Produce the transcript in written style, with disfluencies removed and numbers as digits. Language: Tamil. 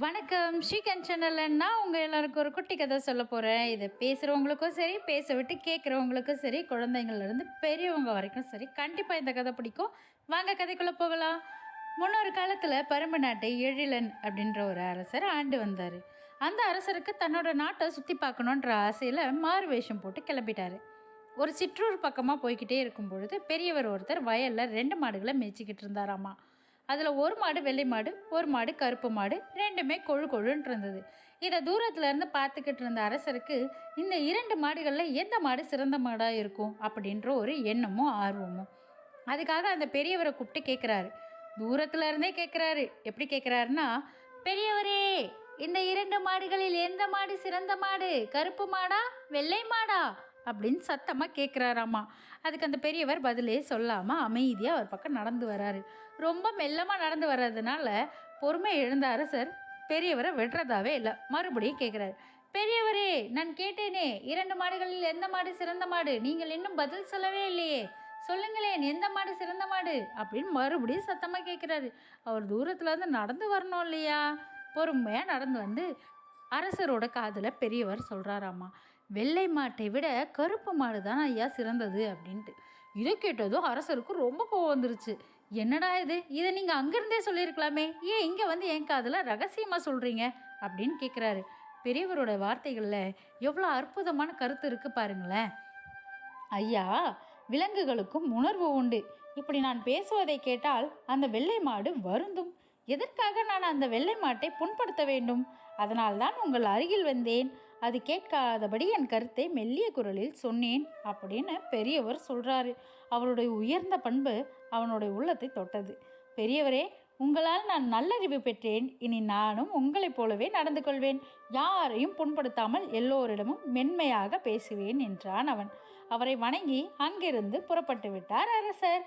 வணக்கம் ஸ்ரீகன் சேனலில் நான் உங்கள் எல்லாருக்கும் ஒரு குட்டி கதை சொல்ல போகிறேன். இதை பேசுகிறவங்களுக்கும் சரி, பேச விட்டு கேட்குறவங்களுக்கும் சரி, குழந்தைங்கள்லேருந்து பெரியவங்க வரைக்கும் சரி, கண்டிப்பாக இந்த கதை பிடிக்கும். வாங்க கதைக்குள்ளே போகலாம். முன்னொரு காலத்தில் பரும்பு நாட்டை எழிலன் அப்படின்ற ஒரு அரசர் ஆண்டு வந்தார். அந்த அரசருக்கு தன்னோட நாட்டை சுற்றி பார்க்கணுன்ற ஆசையில் மாறு வேஷம் போட்டு கிளம்பிட்டார். ஒரு சிற்றூர் பக்கமாக போய்கிட்டே இருக்கும் பொழுது பெரியவர் ஒருத்தர் வயலில் 2 மாடுகளை மேய்ச்சிக்கிட்டு இருந்தாராமா. அதில் ஒரு மாடு வெள்ளை மாடு, ஒரு மாடு கருப்பு மாடு, ரெண்டுமே கொழு கொழுன்னு இருந்தது. இதை தூரத்துல இருந்து பார்த்துக்கிட்டு இருந்த அரசருக்கு இந்த 2 மாடுகளில் எந்த மாடு சிறந்த மாடாக இருக்கும் அப்படின்ற ஒரு எண்ணமும் ஆர்வமும். அதுக்காக அந்த பெரியவரை கூப்பிட்டு கேட்குறாரு. தூரத்துல இருந்தே கேட்குறாரு. எப்படி கேட்குறாருன்னா, பெரியவரே, இந்த 2 மாடுகளில் எந்த மாடு சிறந்த மாடு, கருப்பு மாடா வெள்ளை மாடா அப்படின்னு சத்தமாக கேட்குறாராமா. அதுக்கு அந்த பெரியவர் பதிலே சொல்லாமல் அமைதியாக அவர் பக்கம் நடந்து வராரு. ரொம்ப மெல்லமாக நடந்து வர்றதுனால பொறுமை எழுந்த அரசர் பெரியவரை விடுறதாவே இல்லை. மறுபடியும் கேட்குறாரு. பெரியவரே, நான் கேட்டேனே, 2 மாடுகளில் எந்த மாடு சிறந்த மாடு, நீங்கள் இன்னும் பதில் சொல்லவே இல்லையே, சொல்லுங்களேன், எந்த மாடு சிறந்த மாடு அப்படின்னு மறுபடியும் சத்தமாக கேட்குறாரு. அவர் தூரத்துலேருந்து நடந்து வரணும் இல்லையா? பொறுமையாக நடந்து வந்து அரசரோட காதில் பெரியவர் சொல்கிறாராம்மா, வெள்ளை மாட்டை விட கருப்பு மாடு தான் ஐயா சிறந்தது அப்படின்ட்டு. இதை கேட்டதும் அரசருக்கு ரொம்ப கோவம் வந்துருச்சு. என்னடா இது, இதை நீங்கள் அங்கேருந்தே சொல்லியிருக்கலாமே, ஏன் இங்கே வந்து என் காதில் ரகசியமாக சொல்கிறீங்க அப்படின்னு கேட்குறாரு. பெரியவரோட வார்த்தைகளில் எவ்வளோ அற்புதமான கருத்து இருக்குது பாருங்களேன். ஐயா, விலங்குகளுக்கும் உணர்வு உண்டு. இப்படி நான் பேசுவதை கேட்டால் அந்த வெள்ளை மாடு வருந்தும். எதற்காக நான் அந்த வெள்ளை மாட்டை புண்படுத்த வேண்டும்? அதனால்தான் உங்கள் அருகில் வந்தேன். அது கேட்காதபடி என் கருத்தை மெல்லிய குரலில் சொன்னேன் அப்படின்னு பெரியவர் சொல்கிறாரு. அவருடைய உயர்ந்த பண்பு அவனுடைய உள்ளத்தை தொட்டது. பெரியவரே, உங்களால் நான் நல்லறிவு பெற்றேன். இனி நானும் உங்களைப் போலவே நடந்து கொள்வேன். யாரையும் புண்படுத்தாமல் எல்லோரிடமும் மென்மையாக பேசுவேன் என்றான் அவன். அவரை வணங்கி அங்கிருந்து புறப்பட்டு விட்டார் அரசர்.